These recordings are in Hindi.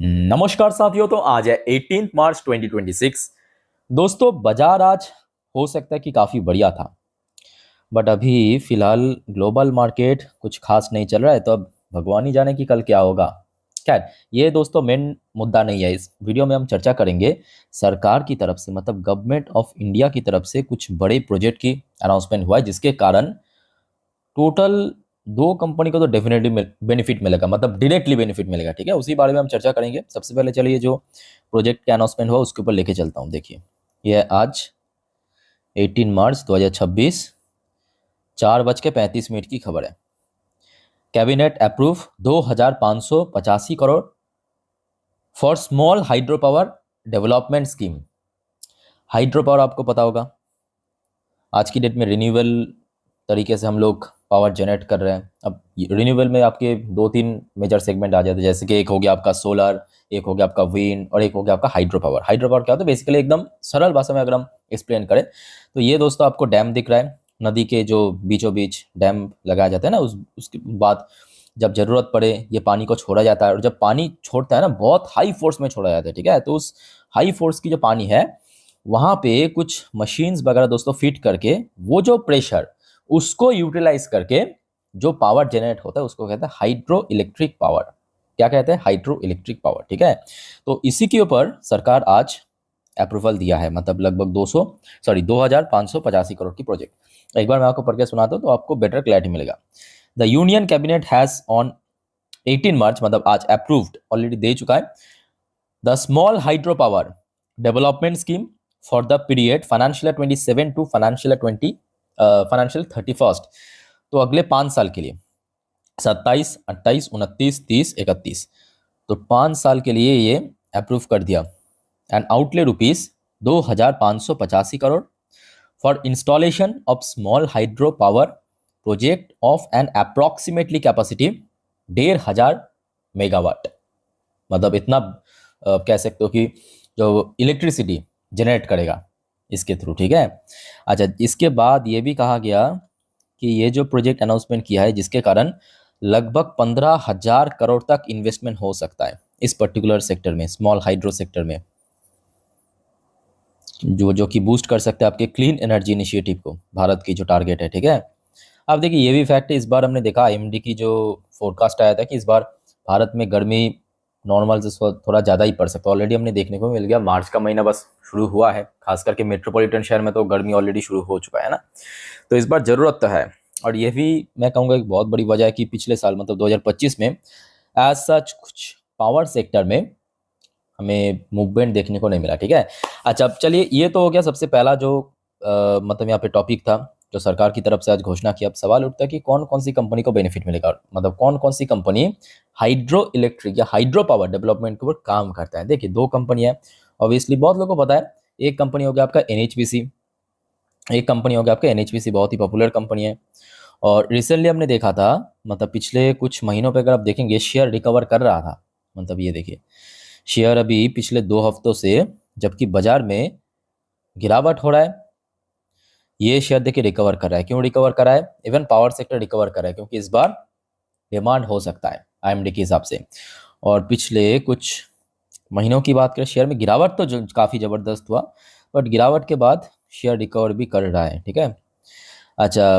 नमस्कार साथियों। तो आज है 18 मार्च 2026। दोस्तों बाजार आज हो सकता है कि काफ़ी बढ़िया था, बट अभी फिलहाल ग्लोबल मार्केट कुछ खास नहीं चल रहा है। तो अब भगवान ही जाने कि कल क्या होगा। खैर, ये दोस्तों मेन मुद्दा नहीं है। इस वीडियो में हम चर्चा करेंगे सरकार की तरफ से, मतलब गवर्नमेंट ऑफ इंडिया की तरफ से कुछ बड़े प्रोजेक्ट की अनाउंसमेंट हुआ है, जिसके कारण टोटल दो कंपनी को तो डेफिनेटली बेनिफिट मिलेगा, मतलब डायरेक्टली बेनिफिट मिलेगा। ठीक है, उसी बारे में हम चर्चा करेंगे। सबसे पहले चलिए जो प्रोजेक्ट के अनाउंसमेंट हुआ उसके ऊपर लेके चलता हूँ। देखिए, यह आज 18 मार्च 2026 4:35 की खबर है। Cabinet approve 2,585 crore for small hydro power development scheme. Hydro power आपको पता होगा, आज की डेट में रिन्यूएबल तरीके से हम लोग पावर जनरेट कर रहे हैं। अब रिन्यूएबल में आपके दो तीन मेजर सेगमेंट आ जाते हैं, जैसे कि एक हो गया आपका सोलर, एक हो गया आपका विंड और एक हो गया आपका हाइड्रो पावर। हाइड्रो पावर क्या होता है, बेसिकली एकदम सरल भाषा में अगर हम एक्सप्लेन करें तो ये दोस्तों आपको डैम दिख रहा है, नदी के जो बीचों बीच डैम लगाया जाता है ना, उसके बाद जब जरूरत पड़े ये पानी को छोड़ा जाता है। और जब पानी छोड़ता है ना, बहुत हाई फोर्स में छोड़ा जाता है। ठीक है, तो उस हाई फोर्स की जो पानी है वहाँ पे कुछ मशीन्स वगैरह दोस्तों फिट करके वो जो प्रेशर उसको यूटिलाइज करके जो पावर जनरेट होता है उसको कहते हैं हाइड्रो इलेक्ट्रिक पावर। क्या कहते हैं? Hydro electric power. ठीक है, तो इसी के ऊपर सरकार आज अप्रूवल दिया है, मतलब लगभग 2,585 करोड़ की प्रोजेक्ट। एक बार मैं आपको पढ़ के सुनाता हूँ तो आपको बेटर क्लैरिटी मिलेगा। The union cabinet has on 18 March, मतलब आज अप्रूव्ड, ऑलरेडी दे चुका है, the small hydro power development scheme for the period financial 27 to financial 31। तो अगले 5 साल के लिए 27, 28, 29, 30, 31, तो 5 साल के लिए ये अप्रूव कर दिया। And outlay rupees 2,585 crore for installation of small hydro power project of an approximately capacity 1,500 megawatt. मतलब इतना कह सकते हो कि जो इलेक्ट्रिसिटी जनरेट करेगा इसके थ्रू। ठीक है, अच्छा, इसके बाद ये भी कहा गया कि ये जो प्रोजेक्ट अनाउंसमेंट किया है जिसके कारण लगभग 15,000 करोड़ तक इन्वेस्टमेंट हो सकता है इस पर्टिकुलर सेक्टर में, स्मॉल हाइड्रो सेक्टर में, जो कि बूस्ट कर सकता है आपके क्लीन एनर्जी इनिशिएटिव को, भारत की जो टारगेट है। ठीक है, अब देखिए ये भी फैक्ट है, इस बार हमने देखा आईएमडी की जो फोरकास्ट आया था कि इस बार भारत में गर्मी नॉर्मल से थोड़ा ज़्यादा ही पड़ सकता है। ऑलरेडी हमने देखने को मिल गया, मार्च का महीना बस शुरू हुआ है, खास करके मेट्रोपॉलिटन शहर में तो गर्मी ऑलरेडी शुरू हो चुका है ना। तो इस बार ज़रूरत तो है, और ये भी मैं कहूँगा एक बहुत बड़ी वजह है कि पिछले साल मतलब 2025 में एज सच कुछ पावर सेक्टर में हमें मूवमेंट देखने को नहीं मिला। ठीक है, अच्छा, अब चलिए, ये तो हो गया सबसे पहला जो मतलब यहाँ पे टॉपिक था जो सरकार की तरफ से आज घोषणा की। अब सवाल उठता है कि कौन कौन सी कंपनी को बेनिफिट मिलेगा, मतलब कौन कौन सी कंपनी हाइड्रो इलेक्ट्रिक या हाइड्रो पावर डेवलपमेंट के ऊपर काम करता है। देखिए, दो कंपनी है, ऑब्वियसली बहुत लोगों को पता है। एक कंपनी हो गया आपका एनएचपीसी, एक कंपनी हो गया आपका एनएचपीसी, बहुत ही पॉपुलर कंपनी है। और रिसेंटली हमने देखा था, मतलब पिछले कुछ महीनों पे अगर आप देखेंगे शेयर रिकवर कर रहा था। मतलब ये देखिए, शेयर अभी पिछले 2 हफ्तों से जबकि बाजार में गिरावट हो रहा है, ये शेयर देखिए रिकवर कर रहा है। क्यों रिकवर कर रहा है? इवन पावर सेक्टर रिकवर कर रहा है, क्योंकि इस बार डिमांड हो सकता है आईएमडी के हिसाब से। और पिछले कुछ महीनों की बात करें, शेयर में गिरावट तो काफ़ी ज़बरदस्त हुआ, बट गिरावट के बाद शेयर रिकवर भी कर रहा है। ठीक है, अच्छा,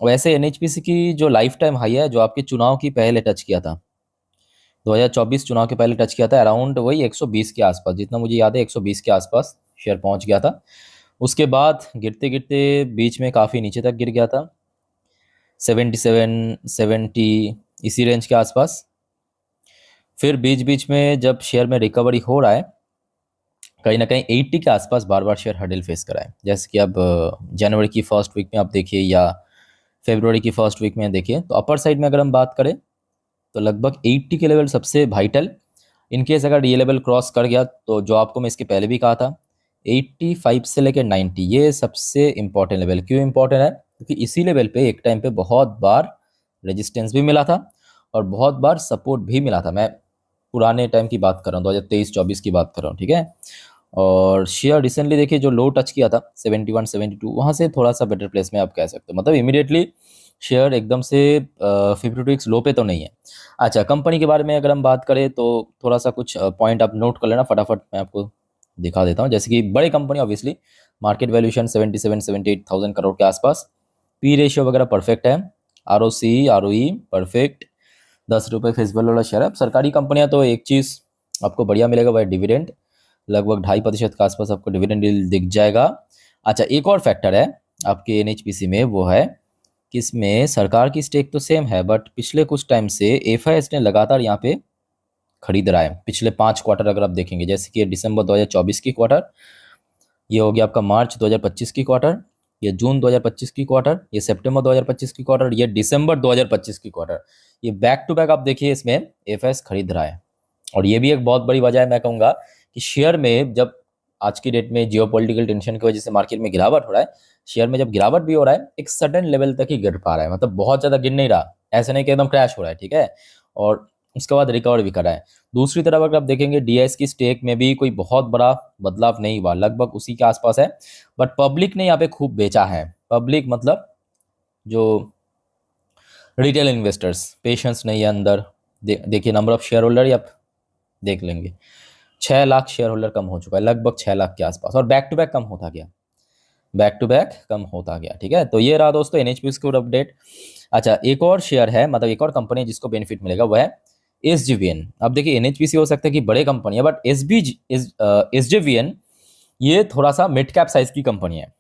वैसे एनएचपीसी की जो लाइफ टाइम हाई है, जो आपके चुनाव की पहले टच किया था, 2024 चुनाव के पहले टच किया था, अराउंड वही 120 के आसपास, जितना मुझे याद है 120 के आसपास शेयर पहुंच गया था। उसके बाद गिरते गिरते बीच में काफ़ी नीचे तक गिर गया था, 77, 70 इसी रेंज के आसपास। फिर बीच बीच में जब शेयर में रिकवरी हो रहा है, कहीं ना कहीं 80 के आसपास बार बार शेयर हर्डल फेस करा है। जैसे कि अब जनवरी की फर्स्ट वीक में आप देखिए या फरवरी की फर्स्ट वीक में देखिए, तो अपर साइड में अगर हम बात करें तो लगभग 80 के लेवल सबसे वाइटल। इनकेस अगर ये लेवल क्रॉस कर गया तो जो आपको मैं इसके पहले भी कहा था, 85 से लेकर 90 ये सबसे इंपॉर्टेंट लेवल। क्यों इंपॉर्टेंट है? क्योंकि इसी लेवल पे एक टाइम पे बहुत बार रेजिस्टेंस भी मिला था और बहुत बार सपोर्ट भी मिला था। मैं पुराने टाइम की बात कर रहा हूँ, 2023-24 की बात कर रहा हूँ। ठीक है, और शेयर रिसेंटली देखिए जो लो टच किया था 71, 72, वहाँ से थोड़ा सा बेटर प्लेस में आप कह सकते हो। मतलब इमीडिएटली शेयर एकदम से 52 लो पे तो नहीं है। अच्छा, कंपनी के बारे में अगर हम बात करें तो थोड़ा सा कुछ पॉइंट आप नोट कर लेना, फटाफट मैं आपको दिखा देता हूँ। जैसे कि बड़ी company obviously market valuation 77-78 crore के आसपास, पी रेशियो वगैरह परफेक्ट है, R O C R O E perfect, 10 रुपये फेसबुल वाला शेयर है। अब सरकारी कंपनियां तो एक चीज़ आपको बढ़िया मिलेगा वह डिविडेंड, लगभग 2.5% के आसपास आपको डिविडेंड दिख जाएगा। अच्छा, एक और फैक्टर है आपके एनएचपीसी में, वो है कि इसमें सरकार की स्टेक तो सेम है, बट पिछले कुछ टाइम से एफआईएस ने लगातार यहाँ पे खरीद रहा है। पिछले 5 क्वार्टर अगर आप देखेंगे, जैसे कि दिसंबर 2024 की क्वार्टर, ये हो गया आपका मार्च 2025 की क्वार्टर, ये जून 2025 की क्वार्टर, ये सितंबर 2025 की क्वार्टर, ये दिसंबर 2025 की क्वार्टर, ये बैक टू बैक आप देखिए इसमें एफआईएस खरीद रहा है। और ये भी एक बहुत बड़ी वजह है, मैं कहूँगा कि शेयर में जब आज की डेट में जियोपॉलिटिकल टेंशन की वजह से मार्केट में गिरावट हो रहा है, शेयर में जब गिरावट भी हो रहा है एक सडन लेवल तक ही गिर पा रहा है, मतलब बहुत ज़्यादा गिर नहीं रहा, ऐसा नहीं कि एकदम क्रैश हो रहा है, ठीक है, और उसके बाद रिकवर भी कर रहा है। दूसरी तरफ अगर आप देखेंगे डीआईएस की स्टेक में भी कोई बहुत बड़ा बदलाव नहीं हुआ, लगभग उसी के आसपास है, बट पब्लिक ने यहाँ पे खूब बेचा है। पब्लिक मतलब जो रिटेल इन्वेस्टर्स, पेशेंस नहीं है अंदर। देखिए नंबर ऑफ शेयर होल्डर आप देख लेंगे, 6 लाख शेयर होल्डर कम हो चुका है, लगभग 6 लाख के आसपास, और बैक टू बैक कम होता गया, बैक टू बैक कम होता गया, ठीक है। तो ये रहा दोस्तों एनएचपीसी का अपडेट। अच्छा, एक और शेयर है, मतलब एक और कंपनी जिसको बेनिफिट मिलेगा, वह है एसजेवीएन। अब देखिए एनएचपीसी हो सकता है कि बड़े कंपनी है, बट एसजेवीएन ये थोड़ा सा मिड कैप साइज की कंपनी है,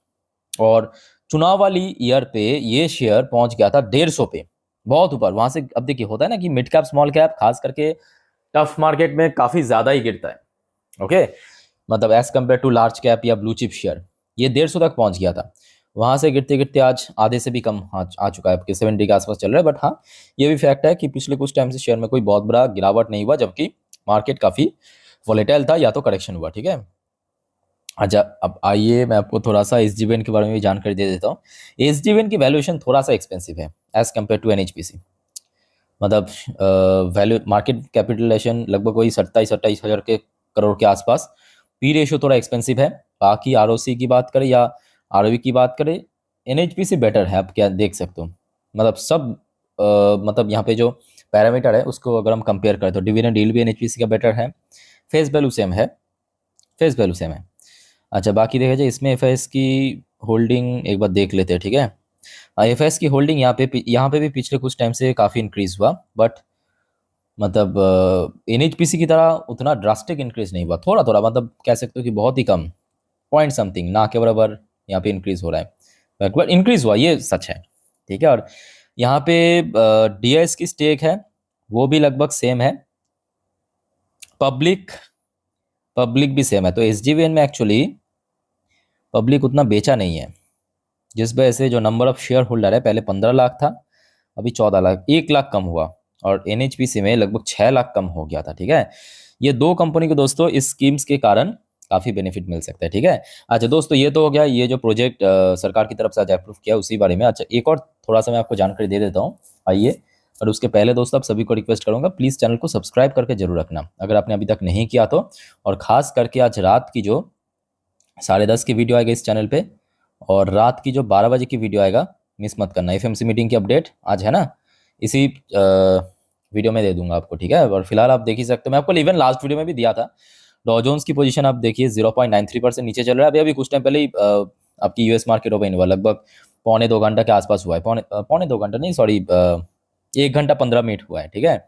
और चुनाव वाली ईयर पे ये शेयर पहुंच गया था 150 पे, बहुत ऊपर वहां से। अब देखिए होता है ना कि मिड कैप स्मॉल कैप खास करके टफ मार्केट में काफी ज्यादा ही गिरता है, ओके, मतलब as compare to large cap या ब्लू चिप शेयर, ये 150 तक पहुंच गया था, वहां से गिरते गिरते आज आधे से भी कम आ चुका है, आपके 70 के आसपास चल रहा है। बट हाँ, ये भी फैक्ट है कि पिछले कुछ टाइम से शेयर में कोई बहुत बड़ा गिरावट नहीं हुआ, जबकि मार्केट काफी वॉलेटाइल था, या तो करेक्शन हुआ, ठीक है। अच्छा, अब आइए मैं आपको थोड़ा सा एसजेवीएन के बारे में भी जानकारी दे देता हूँ। एसजेवीएन की वैल्यूएशन थोड़ा सा एक्सपेंसिव है एज कम्पेयर टू एनएचपीसी, मतलब वैल्यू मार्केट कैपिटलाइजेशन लगभग वही 27-28 हज़ार के करोड़ के आसपास, पी रेशियो थोड़ा एक्सपेंसिव है। बाकी आरओसी की बात करें या आरओई की बात करें, एनएचपीसी बेटर है, आप क्या देख सकते हो, मतलब सब मतलब यहाँ पे जो पैरामीटर है उसको अगर हम कंपेयर करें तो डिविडेंड यील्ड भी एनएचपीसी का बेटर है, फेस वैल्यू सेम है, फेस वैल्यू सेम है। अच्छा, बाकी देखा जाए इसमें एफआईएस की होल्डिंग एक बार देख लेते हैं, ठीक है। एफआईएस की होल्डिंग यहाँ पे भी पिछले कुछ टाइम से काफ़ी इंक्रीज हुआ, बट मतलब एनएचपीसी की तरह उतना ड्रास्टिक इंक्रीज नहीं हुआ, थोड़ा थोड़ा, मतलब कह सकते हो कि बहुत ही कम, पॉइंट समथिंग ना के बराबर यहाँ पे इंक्रीज हो रहा है, बट इंक्रीज हुआ, ये सच है, ठीक है। और यहाँ पे डीएस की स्टेक है वो भी लगभग सेम है, पब्लिक पब्लिक भी सेम है, तो एसजेवीएन में एक्चुअली पब्लिक उतना बेचा नहीं है, जिस वजह से जो नंबर ऑफ शेयर होल्डर है पहले 15 लाख था, अभी 14 लाख, 1 लाख कम हुआ, और एनएचपीसी में लगभग 6 लाख कम हो गया था, ठीक है। ये दो कंपनी को दोस्तों इस स्कीम्स के कारण काफ़ी बेनिफिट मिल सकता है, ठीक है। अच्छा दोस्तों, ये तो हो गया ये जो प्रोजेक्ट सरकार की तरफ से आज अप्रूव किया उसी बारे में। अच्छा, एक और थोड़ा सा मैं आपको जानकारी दे देता हूँ, आइए। और उसके पहले दोस्तों आप सभी को रिक्वेस्ट करूंगा, प्लीज़ चैनल को सब्सक्राइब करके जरूर रखना अगर आपने अभी तक नहीं किया तो, और खास करके आज रात की जो 10:30 की वीडियो आएगा इस चैनल पे, और रात की जो 12 बजे की वीडियो आएगा मिस मत करना। एफएमसी मीटिंग की अपडेट आज है ना, इसी वीडियो में दे दूंगा आपको, ठीक है। और फिलहाल आप देख ही सकते हो, मैं आपको इवन लास्ट वीडियो में भी दिया था, डॉ जोन्स की पोजीशन आप देखिए 0.93% नीचे चल रहा है, अभी कुछ टाइम पहले ही आपकी यूएस मार्केट ओपन हुआ, लगभग 1.25 घंटा के आसपास हुआ है, पौने 2 घंटा नहीं, सॉरी 1 घंटा 15 मिनट हुआ है, ठीक है।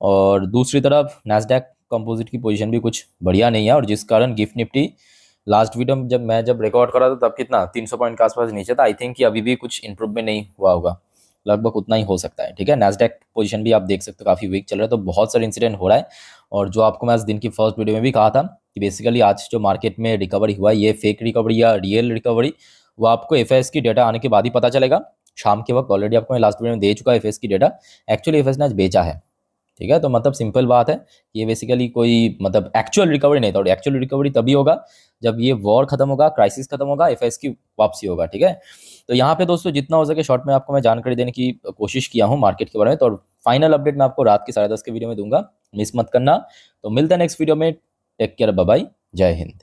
और दूसरी तरफ नैस्डैक कंपोजिट की पोजीशन भी कुछ बढ़िया नहीं है, और जिस कारण गिफ्ट निफ्टी लास्ट वीडियो में जब रिकॉर्ड करा था तब कितना 300 पॉइंट के आसपास नीचे था, आई थिंक कि अभी भी कुछ इंप्रूवमेंट नहीं हुआ होगा, लगभग उतना ही हो सकता है, ठीक है। नैस्डैक पोजीशन भी आप देख सकते हो काफ़ी वीक चल रहा है, तो बहुत सारे इंसिडेंट हो रहा है। और जो आपको मैं आज दिन की फर्स्ट वीडियो में भी कहा था कि बेसिकली आज जो मार्केट में रिकवरी हुआ है, ये फेक रिकवरी या रियल रिकवरी, वो आपको एफएस की डेटा आने के बाद ही पता चलेगा, शाम के वक्त। ऑलरेडी आपको मैं लास्ट वीडियो में दे चुका है एफएस की डेटा, एक्चुअली एफएस ने आज बेचा है, ठीक है। तो मतलब सिंपल बात है, ये बेसिकली कोई मतलब एक्चुअल रिकवरी नहीं था, और एक्चुअल रिकवरी तभी होगा जब ये वॉर खत्म होगा, क्राइसिस खत्म होगा, एफएस की वापसी होगा, ठीक है। तो यहाँ पे दोस्तों जितना हो सके शॉर्ट में आपको मैं जानकारी देने की कोशिश किया हूँ मार्केट के बारे में, तो फाइनल अपडेट मैं आपको रात के 10:30 के वीडियो में दूंगा, मिस मत करना। तो मिलते हैं नेक्स्ट वीडियो में, टेक केयर, बाय बाय, जय हिंद।